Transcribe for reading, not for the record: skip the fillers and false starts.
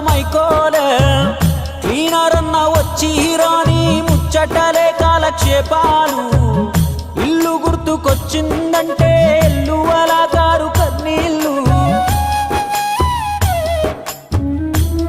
మైకోలే cleaner అన్న వచ్చి రాని ముచ్చటలే కాలక్షేపాలు ఇల్లు గుర్తుకొచ్చిందంటే ఎల్లువల గారు